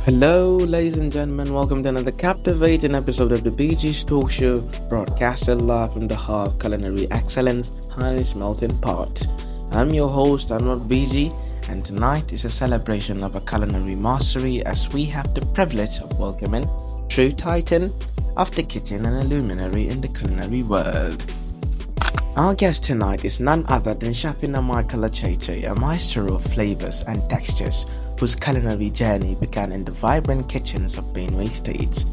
Hello, ladies and gentlemen. Welcome to another captivating episode of the BG's Talk Show, broadcasted live from the heart of culinary excellence and its melting pot. I'm your host, Anwar BG, and tonight is a celebration of a culinary mastery as we have the privilege of welcoming true titan of the kitchen and a luminary in the culinary world. Our guest tonight is none other than Chef Ina Micheal, ocheche, a maestro of flavors and textures, whose culinary journey began in the vibrant kitchens of Benue State.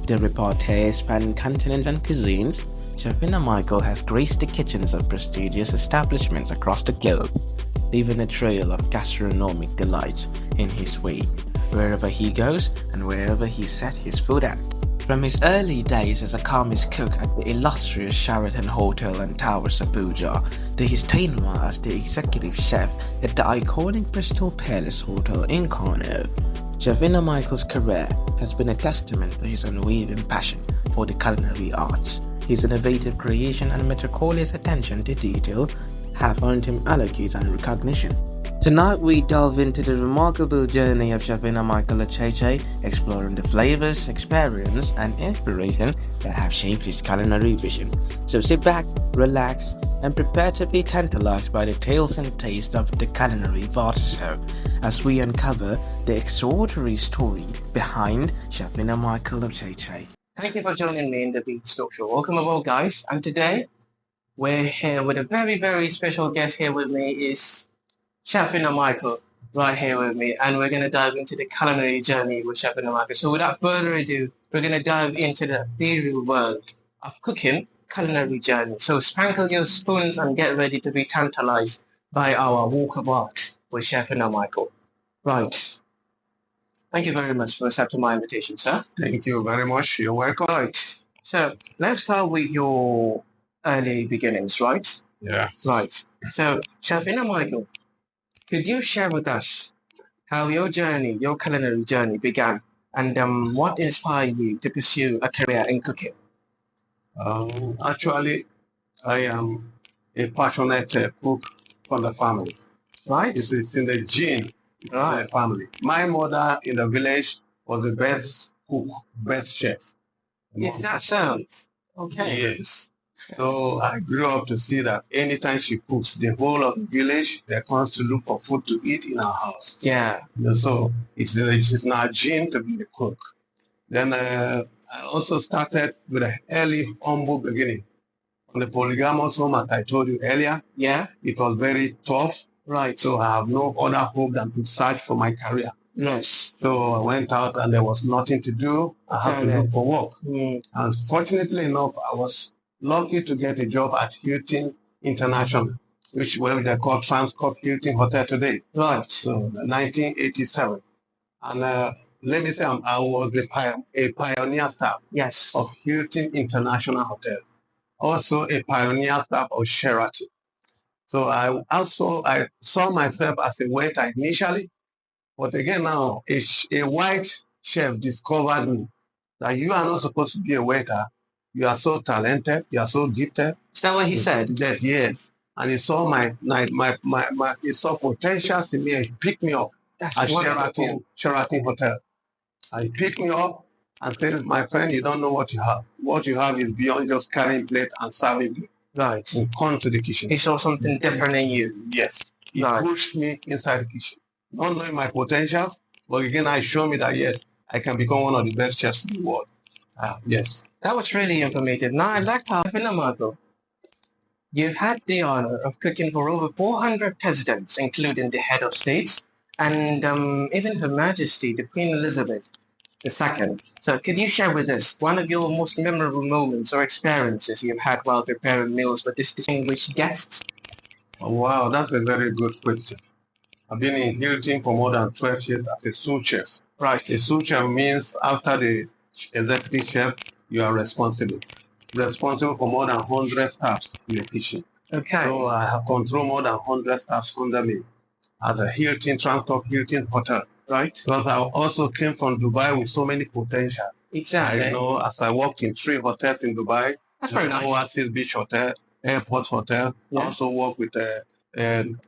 The repertoire spanning continents and cuisines, Chef Ina Micheal has graced the kitchens of prestigious establishments across the globe, leaving a trail of gastronomic delights in his wake, wherever he goes and wherever he set his foot at. From his early days as a commis cook at the illustrious Sheraton Hotel and Towers Abuja, to his tenure as the executive chef at the iconic Bristol Palace Hotel in Kano, Chef Ina Micheal's career has been a testament to his unwavering passion for the culinary arts. His innovative creation and meticulous attention to detail have earned him accolades and recognition. Tonight we delve into the remarkable journey of Chef Ina Micheal, ocheche, exploring the flavors, experience, and inspiration that have shaped his culinary vision. So sit back, relax, and prepare to be tantalized by the tales and tastes of the culinary varsity as we uncover the extraordinary story behind Chef Ina Micheal, ocheche. Thank you for joining me in the Beach Talk Show. Welcome aboard, guys. And today we're here with a very, very special guest. Here with me is Chef Ina Micheal, right here with me, and we're going to dive into the culinary journey with Chef Ina Micheal. So without further ado, we're going to dive into the ethereal world of cooking, culinary journey. So sprinkle your spoons and get ready to be tantalized by our walk of art with Chef Ina Micheal. Right. Thank you very much for accepting my invitation, sir. Thank you very much. You're welcome. Right. So let's start with your early beginnings, right? Yeah. Right. So Chef Ina Micheal, could you share with us how your journey, your culinary journey began, and what inspired you to pursue a career in cooking? Actually, I am a passionate cook from the family. Right? It's in the gene in Right. the family. My mother in the village was the best cook, best chef. Is that so? Okay. Yes. So I grew up to see that anytime she cooks, the whole of the village, they comes to look for food to eat in our house. Yeah. So it's in our gene to be the cook. Then I also started with an early humble beginning. On the polygamous home, as I told you earlier, Yeah. it was very tough. Right. So I have no other hope than to search for my career. Yes. So I went out and there was nothing to do. I had to look for work. And fortunately enough, I was lucky to get a job at Hilton International, which they call Transcorp Hilton Hotel today. Right. So 1987. And let me say I was a pioneer staff Yes. of Hilton International Hotel. Also a pioneer staff of Sheraton. So I saw myself as a waiter initially, but again now a white chef discovered me that you are not supposed to be a waiter. You are so talented. You are so gifted. Is that what he said? Yes. And he saw he saw potentials in me and he picked me up at Sheraton Hotel. And he picked me up and said, my friend, you don't know what you have. What you have is beyond just carrying plate and serving plate. Right. And come to the kitchen. He saw something different in you. Yes. He pushed me inside the kitchen. Not knowing my potentials, but again, I showed me that, yes, I can become one of the best chefs in the world. Yes. That was really informative. Now, I'd like to have Ina Micheal. You've had the honor of cooking for over 400 presidents, including the head of state and even Her Majesty, the Queen Elizabeth II. So could you share with us one of your most memorable moments or experiences you've had while preparing meals for distinguished guests? Oh, wow, that's a very good question. I've been in Hilton for more than 12 years as a sous chef. Right. A sous chef means after the executive chef, you are responsible for more than 100 staffs in the kitchen. Okay. So I have controlled more than 100 staffs under me at the Hilton Transcorp Hilton Hotel. Right. Because I also came from Dubai with so many potential. Exactly. I know as I worked in 3 hotels in Dubai. That's very nice. Oasis Beach Hotel, Airport Hotel. Yeah. I also work with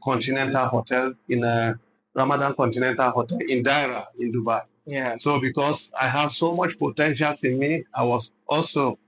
Continental Hotel in Ramadan Continental Hotel in Daira in Dubai. Yeah. So because I have so much potential in me, I was also,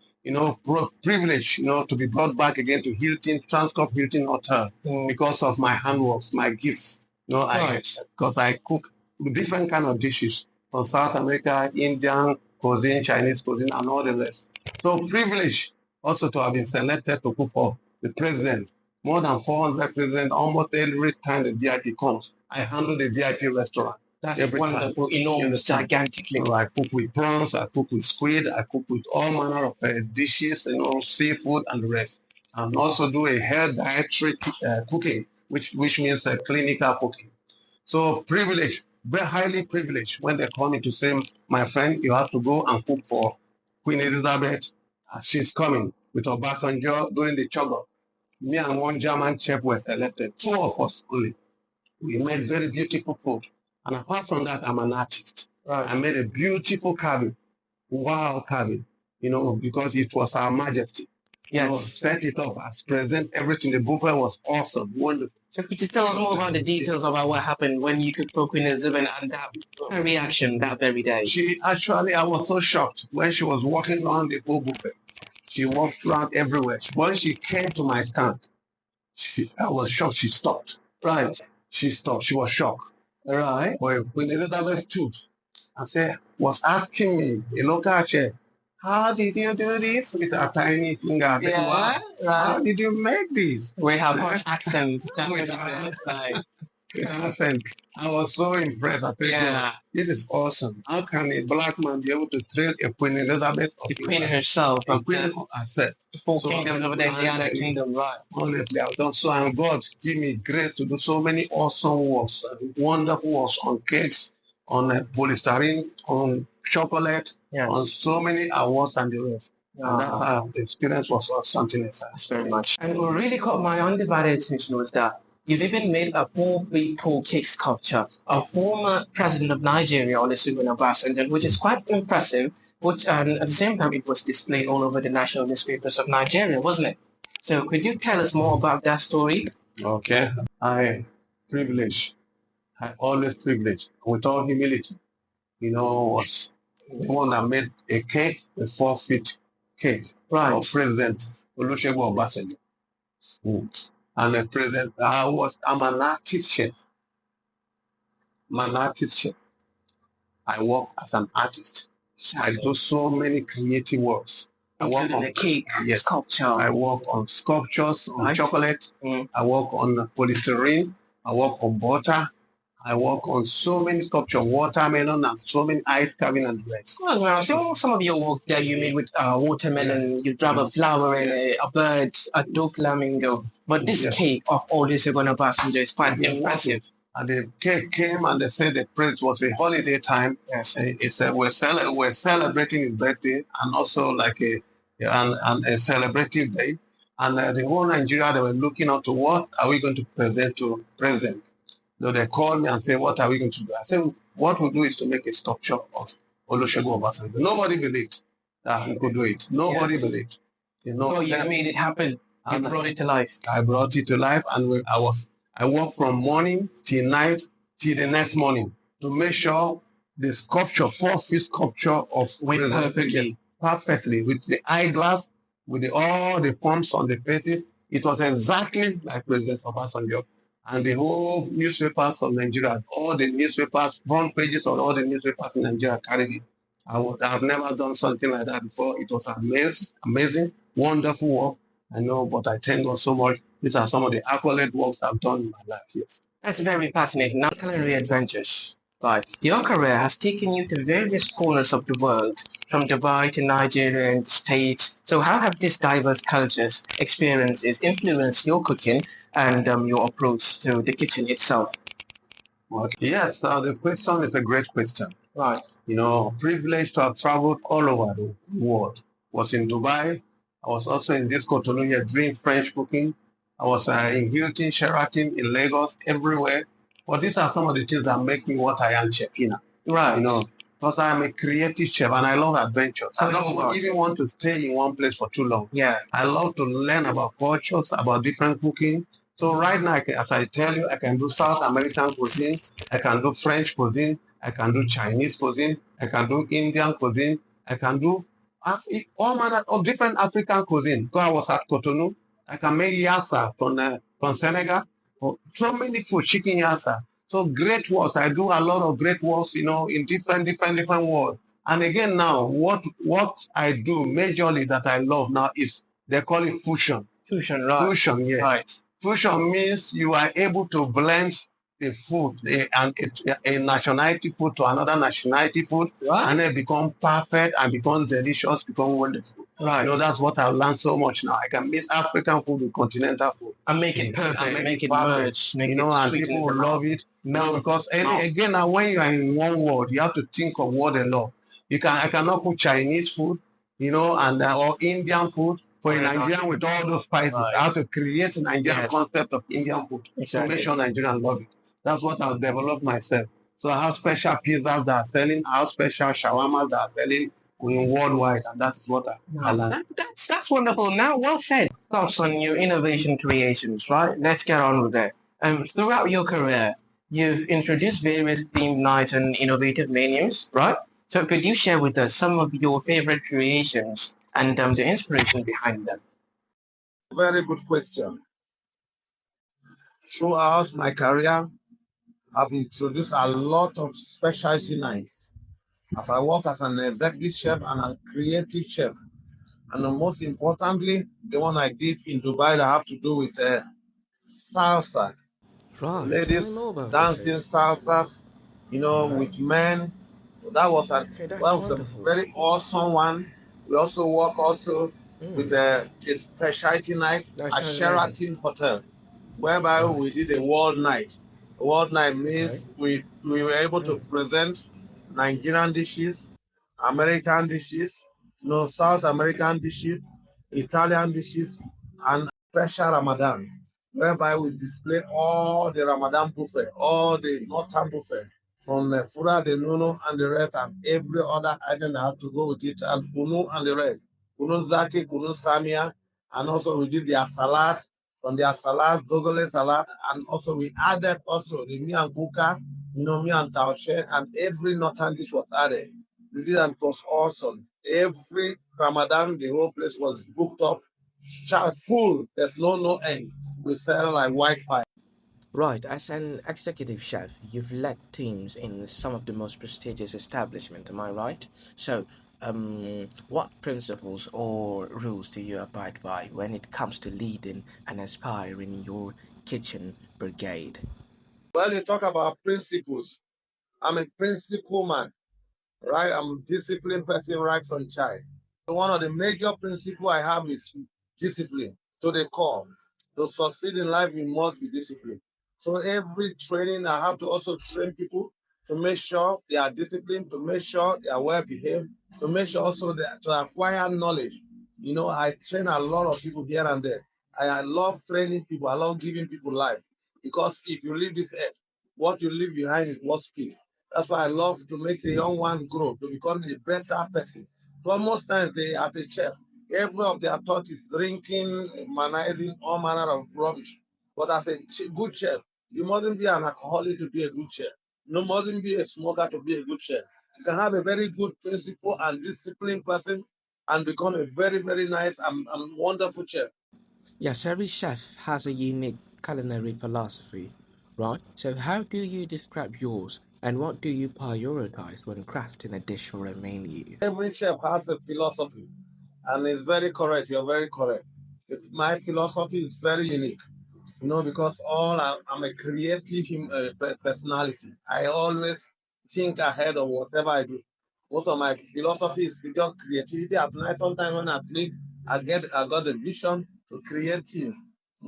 privileged, to be brought back again to Hilton, Transcorp Hilton Hotel because of my handworks, my gifts. Because I cook different kind of dishes from South America, Indian cuisine, Chinese cuisine, and all the rest. So privileged also to have been selected to cook for the president. More than 400 presidents, almost every time the VIP comes, I handle the VIP restaurant. That's every wonderful, time. enormous, gigantically. So I cook with prawns, I cook with squid, I cook with all manner of dishes, seafood and the rest. And also do a hair dietary cooking, which means clinical cooking. So privileged, very highly privileged when they call me to say, my friend, you have to go and cook for Queen Elizabeth. She's coming with Obasanjo during the chugger. Me and one German chef were selected, two of us only. We made very beautiful food. And apart from that, I'm an artist. Right. I made a beautiful carving, wow carving, because it was Our Majesty. Yes. Set it up as present, everything. The buffet was awesome, wonderful. So could you tell us more about the details about what happened when you could for Queen Elizabeth and her reaction that very day? I was so shocked when she was walking around the whole buffet. She walked around everywhere. When she came to my stand, I was shocked. She stopped. Right. She stopped. She was shocked. Right. Well, Queen Elizabeth II, was asking me, a local chef, how did you do this with a tiny finger? Yeah, right. How did you make this? We have harsh accents. Accent. I was so impressed. I think, this is awesome. How can a black man be able to train a Queen Elizabeth? The Queen herself. The Queen, I said. The four kingdoms over there, the other kingdom, right? Honestly, I've done so, and God give me grace to do so many awesome works, wonderful works on cakes, on polystyrene, on chocolate, on so many awards and the rest. And that's how the experience was something else. Thanks very much. And what really caught my undivided attention was that you've even made a 4-feet tall cake sculpture of former president of Nigeria, Olusungun Obasanjo, which is quite impressive, and at the same time, it was displayed all over the national newspapers of Nigeria, wasn't it? So could you tell us more about that story? Okay. I always privileged, with all humility, was the one that made a cake, a 4-feet cake for President Olusungun Obasanjo. And the president, I'm an artist chef. I work as an artist. I do so many creative works. I work on cake, sculpture. I work on sculptures, on chocolate. I work on polystyrene. I work on butter. I work on so many sculptures, watermelon, and so many ice carving and the rest. Well, I see some of your work that you made with watermelon. You drop a flower and a bird, a doflamingo. But this cake of Olusungun Obasanjo is quite impressive. And the cake came and they said the praise was a holiday time. Yes. It's we're celebrating his birthday and also like a celebrative day. And the whole Nigeria, they were looking out to what are we going to present to president. So they called me and said, what are we going to do? I said, what we'll do is to make a sculpture of Olusungun Obasanjo. Nobody believed that we could do it. Nobody believed. So you made it happen. You brought it to life. I brought it to life, and I worked from morning till night till the next morning to make sure the sculpture, 4-feet sculpture of went perfectly with the eyeglass, with all the pumps on the faces. It was exactly like President Obasanjo. And the whole newspapers of Nigeria, all the newspapers, front pages of all the newspapers in Nigeria carried it. I have never done something like that before. It was amazing, wonderful work. I know, but I thank God so much. These are some of the accolade works I've done in my life. Yes. That's very fascinating. Now, culinary adventures. Right. Your career has taken you to various corners of the world, from Dubai to Nigeria and the States. So how have these diverse cultures, experiences influenced your cooking and your approach to the kitchen itself? Okay. Yes, the question is a great question. Right. Privileged to have traveled all over the world. Was in Dubai. I was also in this Cotonou here doing French cooking. I was in Hilton, Sheraton, in Lagos, everywhere. But these are some of the things that make me what I am, Chef Ina. Right. Because I am a creative chef and I love adventures. I don't even want to stay in one place for too long. Yeah. I love to learn about cultures, about different cooking. So right now, as I tell you, I can do South American cuisine. I can do French cuisine. I can do Chinese cuisine, I can do Indian cuisine, I can do all manner of different African cuisine. Because I was at Cotonou, I can make yassa from Senegal. Oh, so many food, chicken yassa. So great works. I do a lot of great works, in different worlds. And again now, what I do majorly that I love now is they call it fusion. Fusion, right? Fusion, yes. Right. Fusion means you are able to blend a food, a nationality food to another nationality food, Right. and it become perfect and become delicious, become wonderful. Right. That's what I've learned so much now. I can mix African food with continental food. And make it perfect, And make it perfect. merge, make it And sweet people in the will mouth. love it. Now, No, because no. again, now when you are in one world, you have to think of what they love. I cannot cook Chinese food, or Indian food for a Nigerian with all those spices. Right. I have to create a Nigerian concept of Indian food to make sure Nigerians love it. That's what I've developed myself. So I have special pizzas that are selling, I have special shawarmas that are selling worldwide, and that's what I learned. That's wonderful. Now, well said. Thoughts on your innovation creations, right? Let's get on with it. Throughout your career, you've introduced various themed nights and innovative menus, right? So, could you share with us some of your favorite creations and the inspiration behind them? Very good question. Throughout my career, I've introduced a lot of specialty nights. As I work as an executive chef and a creative chef. And most importantly, the one I did in Dubai that have to do with salsa. Right. Tell me Ladies more about it, dancing please. salsa, Right. with men. That was Okay, that's that was a wonderful. very awesome one. We also work with Mm, a specialty night that at sounds amazing. Sheraton Hotel, whereby we Right. did a world night. A world night Okay. means we were able to Mm, present Nigerian dishes, American dishes, South American dishes, Italian dishes, and special Ramadan, whereby we display all the Ramadan buffet, all the Northern buffet, from Fura de Nuno and the rest, and every other item that have to go with it, and Kunu and the rest. Kunu Zaki, Kunu Samia, and also we did their salad, from their salad, Zogole salad, and also we added also the Mian Kuka, Mian Taoche, and every Northern dish was added. We did, and it was awesome. Every Ramadan, the whole place was booked up, full. There's no end. We sell like Wi-Fi. Right, as an executive chef, you've led teams in some of the most prestigious establishments, am I right? So, what principles or rules do you abide by when it comes to leading and aspiring your kitchen brigade? Well, you talk about principles. I'm a principle man, right? I'm a disciplined person right from child. So one of the major principles I have is discipline to the core. To succeed in life, you must be disciplined. So every training, I have to also train people to make sure they are disciplined, to make sure they are well behaved, to make sure also that to acquire knowledge. I train a lot of people here and there. I love training people. I love giving people life because if you leave this earth, what you leave behind is what speaks. That's why I love to make the young ones grow to become a better person. But most times they, as a chef, every of their thought is drinking, manizing, all manner of rubbish. But as a good chef, you mustn't be an alcoholic to be a good chef. You mustn't be a smoker to be a good chef. You can have a very good principle and disciplined person and become a very, very nice and wonderful chef. Yes, every chef has a unique culinary philosophy, right? So, how do you describe yours, and what do you prioritize when crafting a dish or a menu? Every chef has a philosophy, and it's very correct. You're very correct. My philosophy is very unique. Because I'm a creative personality. I always think ahead of whatever I do. Most of my philosophy is just creativity. At night, sometimes when I sleep, I got a vision to create things.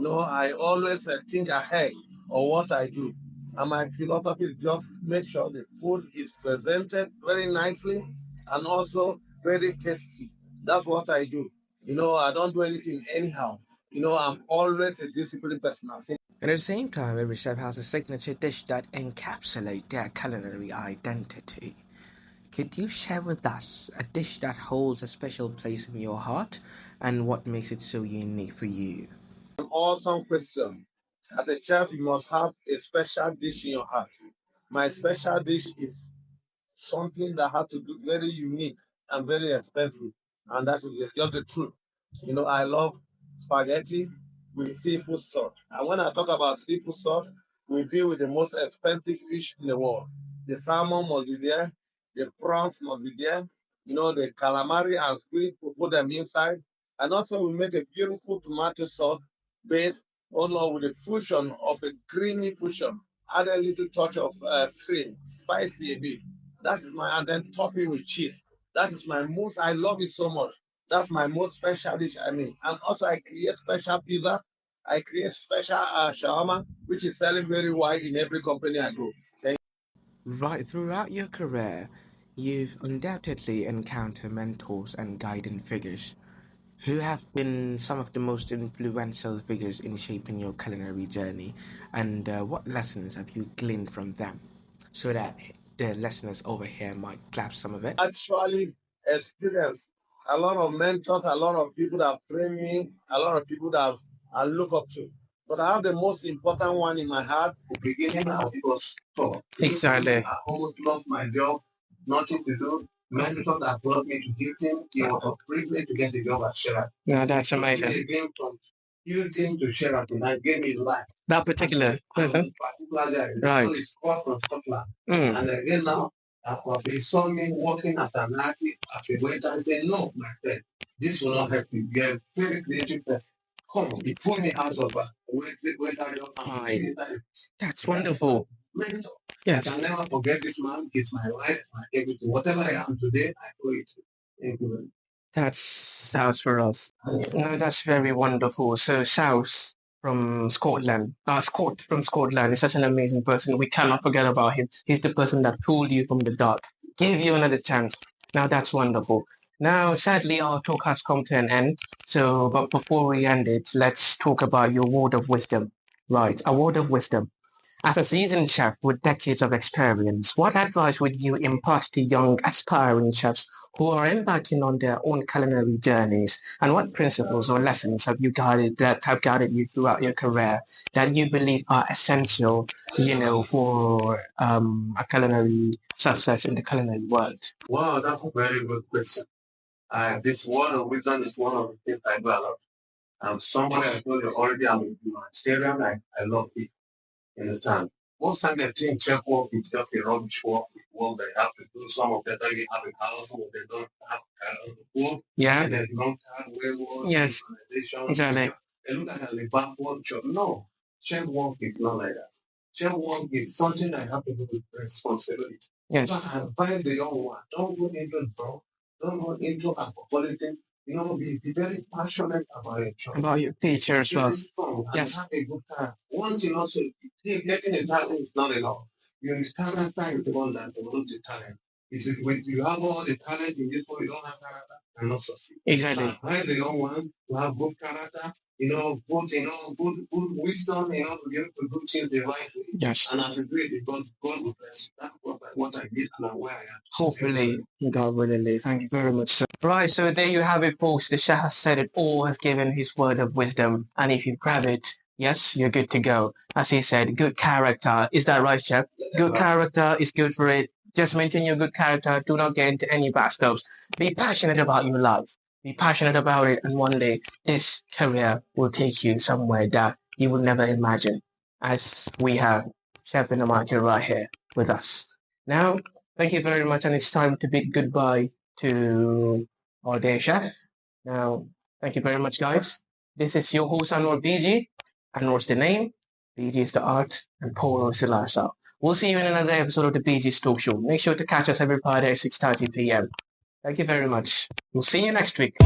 I always think ahead of what I do. And my philosophy is just make sure the food is presented very nicely and also very tasty. That's what I do. I don't do anything anyhow. I'm always a disciplined person. And at the same time, every chef has a signature dish that encapsulates their culinary identity. Could you share with us a dish that holds a special place in your heart and what makes it so unique for you? An awesome question. As a chef, you must have a special dish in your heart. My special dish is something that had to be very unique and very expensive. And that is just the truth. You know, I love spaghetti with seafood sauce. And when I talk about seafood sauce, we deal with the most expensive fish in the world. The salmon must be there, the prawns must be there, you know, the calamari and squid, we put them inside. And also we make a beautiful tomato sauce based on with a fusion of a creamy fusion. Add a little touch of cream, spicy a bit. That is my, and then top it with cheese. That is my most, I love it so much. That's my most special dish, I mean. And also I create special pizza. I create special shawarma, which is selling very wide in every company I go. Thank Right, throughout your career, you've undoubtedly encountered mentors and guiding figures. Who have been some of the most influential figures in shaping your culinary journey, and what lessons have you gleaned from them, so that the listeners over here might grasp some of it? actually experienced a lot of mentors, a lot of people that train me, a lot of people that I look up to. But I have the most important one in my heart. Beginning as it was taught. Exactly. I almost lost my job, nothing to do. Mentor that brought me to Houston, it was a privilege to get a job at Sheraton. No, that's amazing. Again from Houston to Sheraton, I gave me life. That particular person? Particularly, Right. it's called from Scotland. Mm. And again now, they saw me working as an artist, as a waiter, and said, no, my friend, this will not help you. You're a very creative person. Come on, he pulled me out of a waiter job. Aye. That's wonderful. Mentor. Yes. I can never forget this man. He's my life, my everything. Whatever I am today, I owe it to him. Thank you very much. That's South for us. No, that's very wonderful. So South from Scotland, Scott from Scotland is such an amazing person. We cannot forget about him. He's the person that pulled you from the dark, gave you another chance. Now that's wonderful. Now, sadly, our talk has come to an end. So, but before we end it, let's talk about your word of wisdom. Right, a word of wisdom. As a seasoned chef with decades of experience, what advice would you impart to young aspiring chefs who are embarking on their own culinary journeys? And what principles or lessons have you guided that have guided you throughout your career that you believe are essential, for a culinary success in the culinary world? Wow, that's a very good question. This word of wisdom is one of the things I do a lot. I'm somebody I told you already, I'm a humanitarian. I love it. You understand? Most time they think chef work is just a rubbish work. It's work they have to do. Some of them don't even have a house, some of them don't have work. Yeah. And they don't have wayward Yes. organization. Exactly. They look at it as a backward job. No, chef work is not like that. Chef work is something that you have to do with responsibility. Yes. So I advise the young one, don't go into drug, don't go into alcoholism. You know, be very passionate about your job. About your teacher as well. Very strong and Yes. have a good time. One thing also, getting a talent is not enough. Your character is the one that develops the talent. Is it when you have all the talent in this world, you don't have character, and not succeed. Exactly. Advise the young one to have good character, good wisdom, to be able to do things the right way. Yes. And as a do it, God will bless you. That's what I did and where I am. Hopefully, God willing. Thank you very much, sir. Right, so there you have it, folks. The Shah has said it all, has given his word of wisdom. And if you grab it, yes, you're good to go. As he said, good character. Is that right, Chef? Good character is good for it. Just maintain your good character. Do not get into any bad stuff. Be passionate about your life. Be passionate about it. And one day, this career will take you somewhere that you would never imagine. As we have Chef in the market right here with us. Now, thank you very much, and it's time to bid goodbye to our dear chef. Now, thank you very much, guys. This is your host, Anwar BG. Anwar's the name, BG is the art, and Polo is the lifestyle. We'll see you in another episode of the BG's Talk Show. Make sure to catch us every Friday at 6:30 p.m. Thank you very much. We'll see you next week.